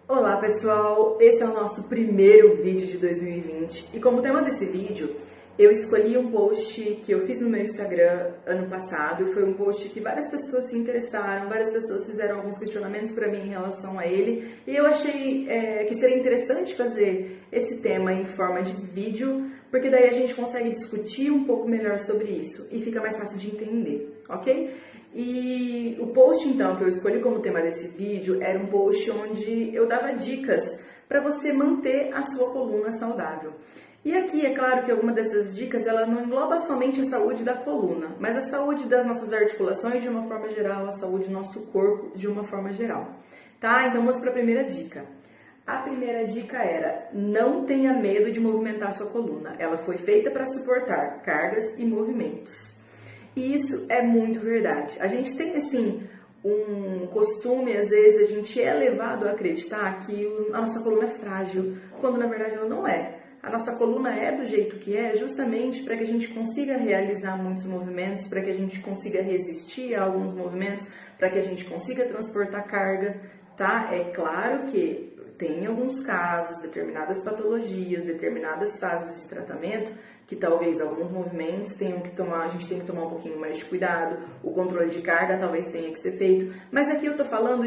Olá pessoal, esse é o nosso primeiro vídeo de 2020 e como tema desse vídeo eu escolhi um post que eu fiz no meu Instagram ano passado e foi um post que várias pessoas se interessaram, várias pessoas fizeram alguns questionamentos para mim em relação a ele e eu achei que seria interessante fazer esse tema em forma de vídeo porque daí a gente consegue discutir um pouco melhor sobre isso e fica mais fácil de entender, ok? E o post, então, que eu escolhi como tema desse vídeo era um post onde eu dava dicas para você manter a sua coluna saudável. E aqui, é claro que alguma dessas dicas, ela não engloba somente a saúde da coluna, mas a saúde das nossas articulações de uma forma geral, a saúde do nosso corpo de uma forma geral. Tá? Então, vamos para a primeira dica. A primeira dica era, não tenha medo de movimentar a sua coluna. Ela foi feita para suportar cargas e movimentos. E isso é muito verdade. A gente tem, assim, um costume, às vezes, a gente é levado a acreditar que a nossa coluna é frágil, quando na verdade ela não é. A nossa coluna é do jeito que é justamente para que a gente consiga realizar muitos movimentos, para que a gente consiga resistir a alguns movimentos, para que a gente consiga transportar carga, tá? É claro que tem alguns casos, determinadas patologias, determinadas fases de tratamento, que talvez alguns movimentos tenham que tomar, a gente tem que tomar um pouquinho mais de cuidado, o controle de carga talvez tenha que ser feito, mas aqui eu tô falando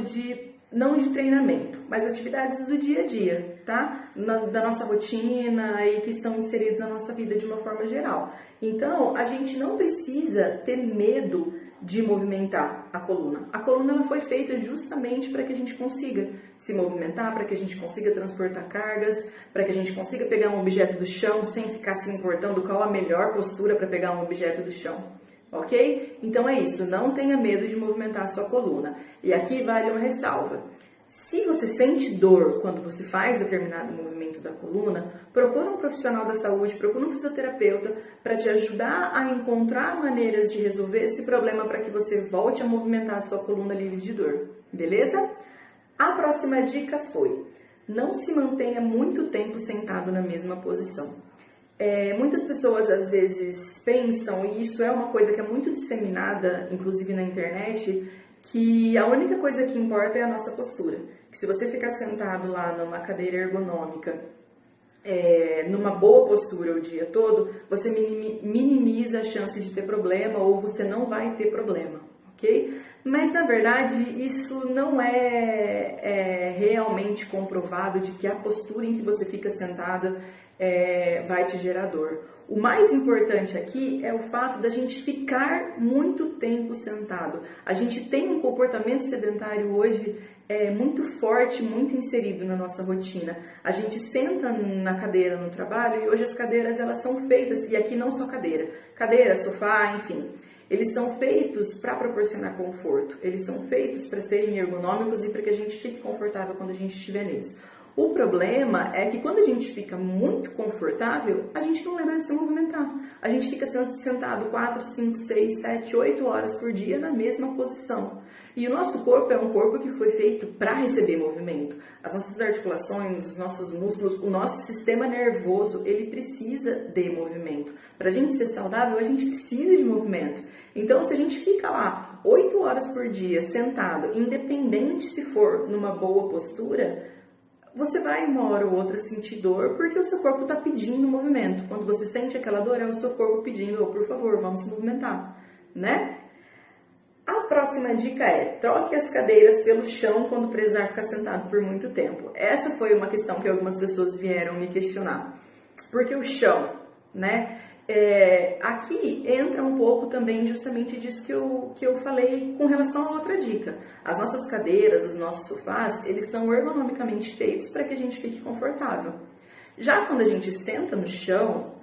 não de treinamento, mas atividades do dia a dia, tá? Da nossa rotina e que estão inseridos na nossa vida de uma forma geral. Então, a gente não precisa ter medo de movimentar a coluna. A coluna ela foi feita justamente para que a gente consiga se movimentar, para que a gente consiga transportar cargas, para que a gente consiga pegar um objeto do chão sem ficar se importando qual a melhor postura para pegar um objeto do chão. Ok? Então é isso, não tenha medo de movimentar a sua coluna. E aqui vale uma ressalva. Se você sente dor quando você faz determinado movimento da coluna, procura um profissional da saúde, procura um fisioterapeuta para te ajudar a encontrar maneiras de resolver esse problema para que você volte a movimentar a sua coluna livre de dor. Beleza? A próxima dica foi, não se mantenha muito tempo sentado na mesma posição. Muitas pessoas às vezes pensam, e isso é uma coisa que é muito disseminada, inclusive na internet, que a única coisa que importa é a nossa postura. Que se você ficar sentado lá numa cadeira ergonômica, numa boa postura o dia todo, você minimiza a chance de ter problema ou você não vai ter problema, ok? Mas na verdade isso não é realmente comprovado de que a postura em que você fica sentada vai te gerar dor. O mais importante aqui é o fato da gente ficar muito tempo sentado. A gente tem um comportamento sedentário hoje muito forte, muito inserido na nossa rotina. A gente senta na cadeira no trabalho e hoje as cadeiras elas são feitas, e aqui não só cadeira, sofá, enfim. Eles são feitos para proporcionar conforto. Eles são feitos para serem ergonômicos e para que a gente fique confortável quando a gente estiver neles. O problema é que quando a gente fica muito confortável, a gente não lembra de se movimentar. A gente fica sentado 4, 5, 6, 7, 8 horas por dia na mesma posição. E o nosso corpo é um corpo que foi feito para receber movimento. As nossas articulações, os nossos músculos, o nosso sistema nervoso, ele precisa de movimento. Para a gente ser saudável, a gente precisa de movimento. Então, se a gente fica lá 8 horas por dia sentado, independente se for numa boa postura, você vai uma hora ou outra sentir dor porque o seu corpo está pedindo movimento. Quando você sente aquela dor, é o seu corpo pedindo, por favor, vamos se movimentar, né? A próxima dica é, troque as cadeiras pelo chão quando precisar ficar sentado por muito tempo. Essa foi uma questão que algumas pessoas vieram me questionar. Porque o chão, né? Aqui entra um pouco também justamente disso que eu falei com relação a outra dica. As nossas cadeiras, os nossos sofás, eles são ergonomicamente feitos para que a gente fique confortável. Já quando a gente senta no chão,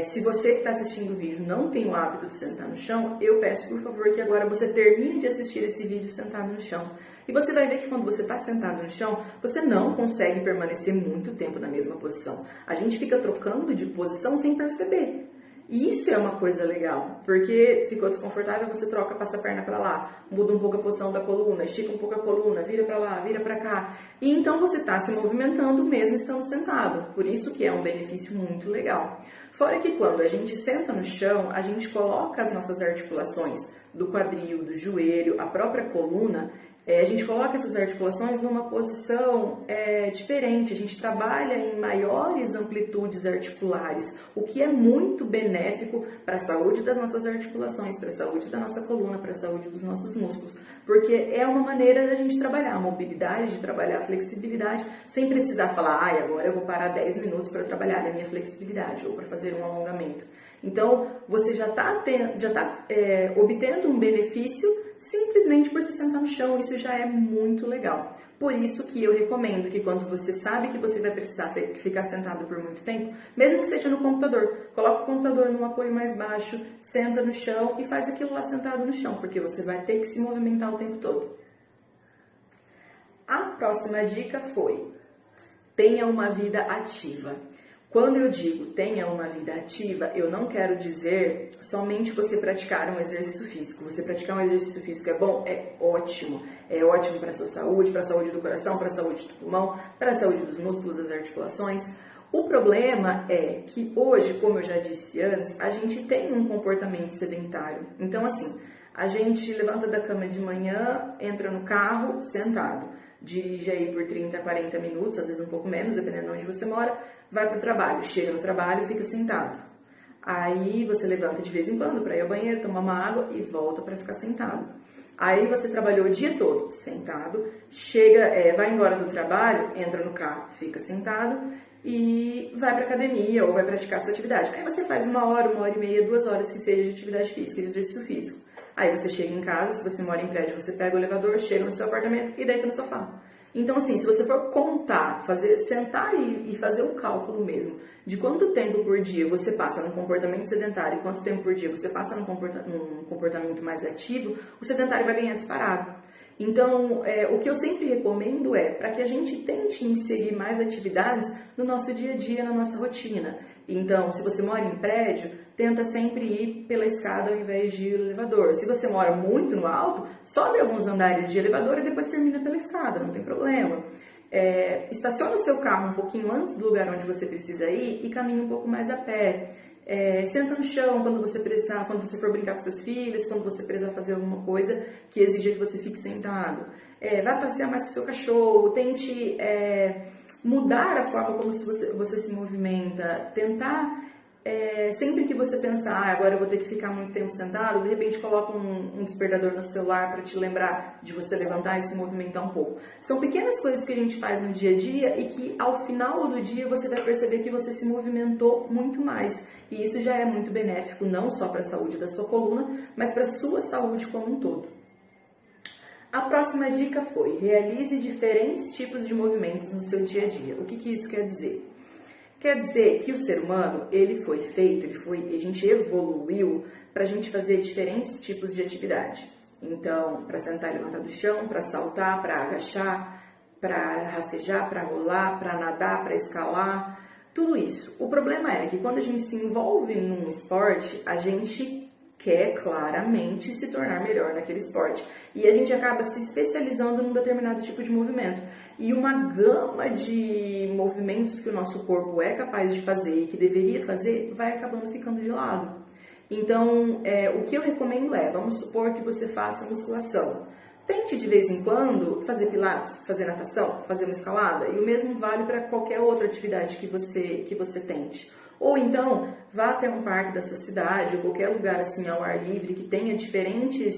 se você que está assistindo o vídeo não tem o hábito de sentar no chão, eu peço por favor que agora você termine de assistir esse vídeo sentado no chão. E você vai ver que quando você está sentado no chão, você não consegue permanecer muito tempo na mesma posição. A gente fica trocando de posição sem perceber. E isso é uma coisa legal, porque ficou desconfortável, você troca, passa a perna para lá, muda um pouco a posição da coluna, estica um pouco a coluna, vira para lá, vira para cá. E então você está se movimentando mesmo estando sentado, por isso que é um benefício muito legal. Fora que quando a gente senta no chão, a gente coloca as nossas articulações do quadril, do joelho, a própria coluna, A gente coloca essas articulações numa posição diferente, a gente trabalha em maiores amplitudes articulares, o que é muito benéfico para a saúde das nossas articulações, para a saúde da nossa coluna, para a saúde dos nossos músculos, porque é uma maneira da gente trabalhar a mobilidade, de trabalhar a flexibilidade, sem precisar falar, agora eu vou parar 10 minutos para trabalhar a minha flexibilidade ou para fazer um alongamento. Então, você já está obtendo um benefício simplesmente por se sentar no chão, isso já é muito legal. Por isso que eu recomendo que quando você sabe que você vai precisar ficar sentado por muito tempo, mesmo que seja no computador, coloca o computador num apoio mais baixo, senta no chão e faz aquilo lá sentado no chão, porque você vai ter que se movimentar o tempo todo. A próxima dica foi: tenha uma vida ativa. Quando eu digo tenha uma vida ativa, eu não quero dizer somente você praticar um exercício físico. Você praticar um exercício físico é bom? É ótimo. É ótimo para a sua saúde, para a saúde do coração, para a saúde do pulmão, para a saúde dos músculos, das articulações. O problema é que hoje, como eu já disse antes, a gente tem um comportamento sedentário. Então, assim, a gente levanta da cama de manhã, entra no carro, sentado. Dirige aí por 30, 40 minutos, às vezes um pouco menos, dependendo de onde você mora, vai para o trabalho, chega no trabalho e fica sentado. Aí você levanta de vez em quando para ir ao banheiro, tomar uma água e volta para ficar sentado. Aí você trabalhou o dia todo sentado, chega, vai embora do trabalho, entra no carro, fica sentado e vai para academia ou vai praticar sua atividade. Aí você faz 1 hora, 1 hora e meia, 2 horas que seja de atividade física, de exercício físico. Aí você chega em casa, se você mora em prédio, você pega o elevador, chega no seu apartamento e deita no sofá. Então, assim, se você for contar, sentar e fazer o cálculo mesmo de quanto tempo por dia você passa num comportamento sedentário e quanto tempo por dia você passa num comportamento mais ativo, o sedentário vai ganhar disparado. Então, o que eu sempre recomendo para que a gente tente inserir mais atividades no nosso dia a dia, na nossa rotina. Então, se você mora em prédio, tenta sempre ir pela escada ao invés de ir no elevador. Se você mora muito no alto, sobe alguns andares de elevador e depois termina pela escada, não tem problema. Estaciona o seu carro um pouquinho antes do lugar onde você precisa ir e caminha um pouco mais a pé. Senta no chão quando você precisar, quando você for brincar com seus filhos, quando você precisar fazer alguma coisa que exija que você fique sentado. Vai passear mais com seu cachorro, tente mudar a forma como você se movimenta, tentar, sempre que você pensar, agora eu vou ter que ficar muito tempo sentado, de repente coloca um despertador no celular para te lembrar de você levantar e se movimentar um pouco. São pequenas coisas que a gente faz no dia a dia e que ao final do dia você vai perceber que você se movimentou muito mais. E isso já é muito benéfico, não só para a saúde da sua coluna, mas para a sua saúde como um todo. A próxima dica foi: realize diferentes tipos de movimentos no seu dia a dia. O que isso quer dizer? Quer dizer que o ser humano, ele foi feito, a gente evoluiu para a gente fazer diferentes tipos de atividade. Então, para sentar e levantar do chão, para saltar, para agachar, para rastejar, para rolar, para nadar, para escalar, tudo isso. O problema é que quando a gente se envolve num esporte, a gente quer claramente se tornar melhor naquele esporte. E a gente acaba se especializando num determinado tipo de movimento. E uma gama de movimentos que o nosso corpo é capaz de fazer e que deveria fazer, vai acabando ficando de lado. Então, o que eu recomendo vamos supor que você faça musculação. Tente de vez em quando fazer pilates, fazer natação, fazer uma escalada. E o mesmo vale para qualquer outra atividade que você tente. Ou então, vá até um parque da sua cidade, ou qualquer lugar assim ao ar livre que tenha diferentes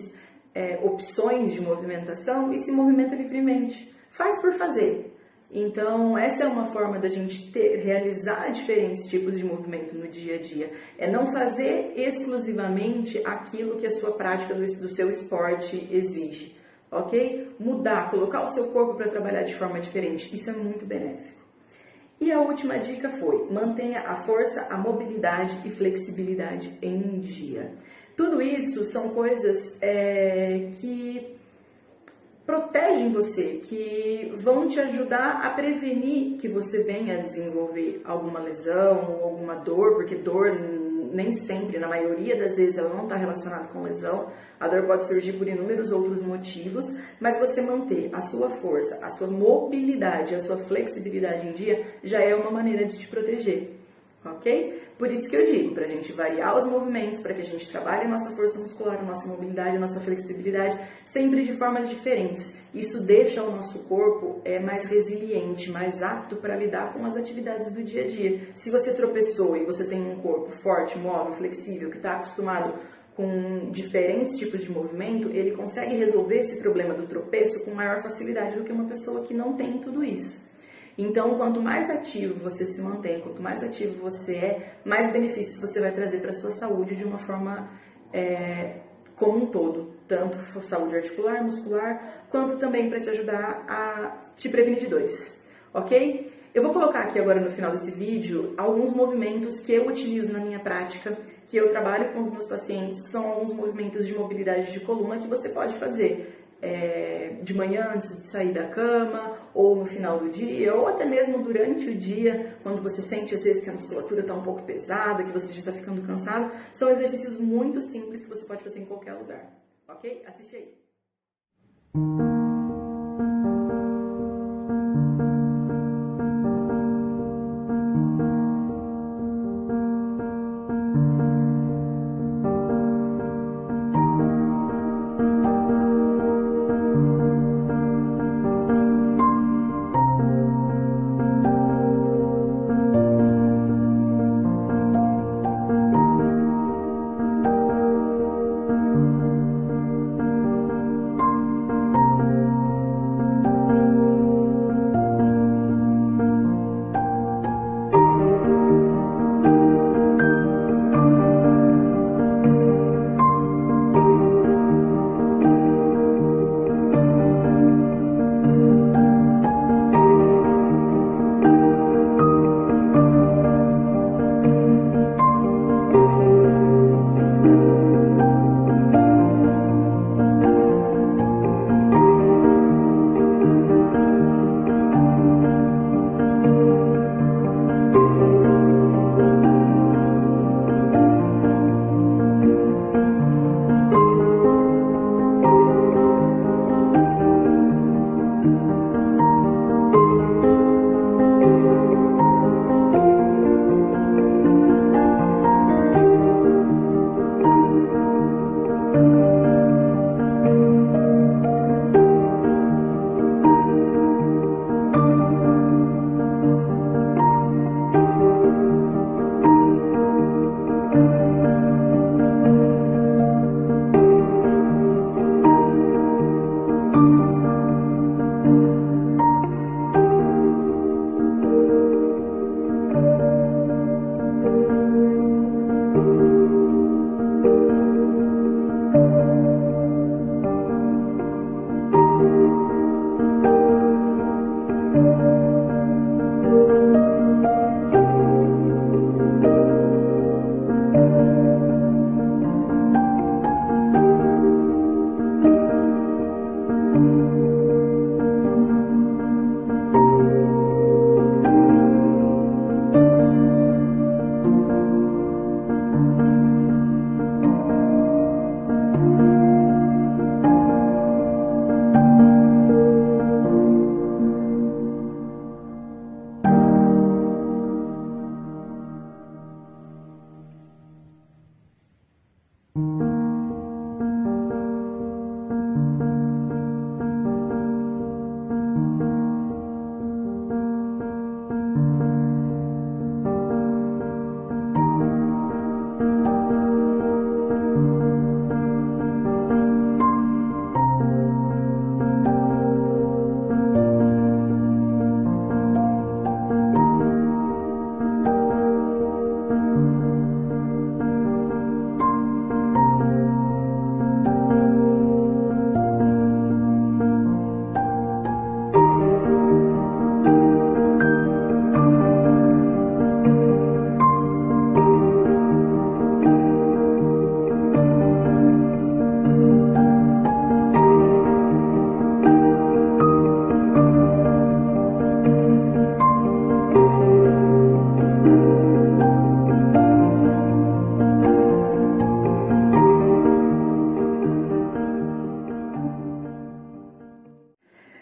opções de movimentação e se movimenta livremente. Faz por fazer. Então, essa é uma forma da gente realizar diferentes tipos de movimento no dia a dia. É não fazer exclusivamente aquilo que a sua prática do seu esporte exige, ok? Mudar, colocar o seu corpo para trabalhar de forma diferente. Isso é muito benéfico. E a última dica foi: mantenha a força, a mobilidade e flexibilidade em dia. Tudo isso são coisas que protegem você, que vão te ajudar a prevenir que você venha a desenvolver alguma lesão ou alguma dor, porque dor nem sempre, na maioria das vezes, ela não está relacionada com lesão. A dor pode surgir por inúmeros outros motivos, mas você manter a sua força, a sua mobilidade, a sua flexibilidade em dia já é uma maneira de te proteger. ok? Por isso que eu digo, para a gente variar os movimentos, para que a gente trabalhe a nossa força muscular, a nossa mobilidade, a nossa flexibilidade, sempre de formas diferentes. Isso deixa o nosso corpo mais resiliente, mais apto para lidar com as atividades do dia a dia. Se você tropeçou e você tem um corpo forte, móvel, flexível, que está acostumado com diferentes tipos de movimento, ele consegue resolver esse problema do tropeço com maior facilidade do que uma pessoa que não tem tudo isso. Então, quanto mais ativo você se mantém, quanto mais ativo você é, mais benefícios você vai trazer para a sua saúde de uma forma como um todo. Tanto saúde articular, muscular, quanto também para te ajudar a te prevenir de dores, ok? Eu vou colocar aqui agora no final desse vídeo alguns movimentos que eu utilizo na minha prática, que eu trabalho com os meus pacientes, que são alguns movimentos de mobilidade de coluna que você pode fazer de manhã antes de sair da cama, ou no final do dia, ou até mesmo durante o dia, quando você sente às vezes que a musculatura está um pouco pesada, que você já está ficando cansado. São exercícios muito simples que você pode fazer em qualquer lugar, ok? Assiste aí.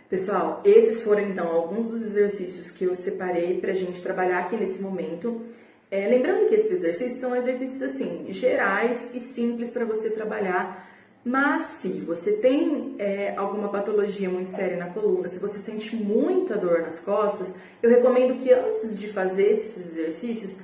Pessoal, esses foram então alguns dos exercícios que eu separei para a gente trabalhar aqui nesse momento. Lembrando que esses exercícios são exercícios assim, gerais e simples para você trabalhar, mas se você tem alguma patologia muito séria na coluna, se você sente muita dor nas costas, eu recomendo que antes de fazer esses exercícios,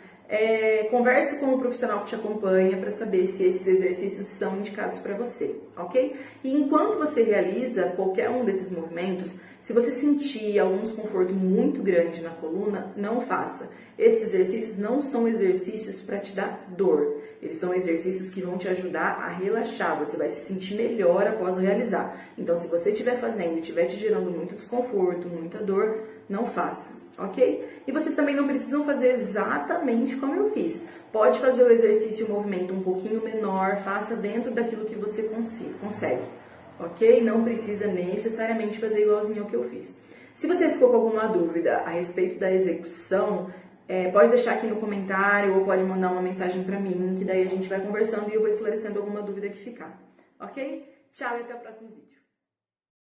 converse com o profissional que te acompanha para saber se esses exercícios são indicados para você, ok? E enquanto você realiza qualquer um desses movimentos, se você sentir algum desconforto muito grande na coluna, não faça. Esses exercícios não são exercícios para te dar dor, eles são exercícios que vão te ajudar a relaxar, você vai se sentir melhor após realizar. Então, se você estiver fazendo e estiver te gerando muito desconforto, muita dor, não faça, ok? E vocês também não precisam fazer exatamente como eu fiz. Pode fazer o exercício e o movimento um pouquinho menor, faça dentro daquilo que você consegue, ok? Não precisa necessariamente fazer igualzinho ao que eu fiz. Se você ficou com alguma dúvida a respeito da execução, pode deixar aqui no comentário ou pode mandar uma mensagem para mim, que daí a gente vai conversando e eu vou esclarecendo alguma dúvida que ficar, ok? Tchau e até o próximo vídeo.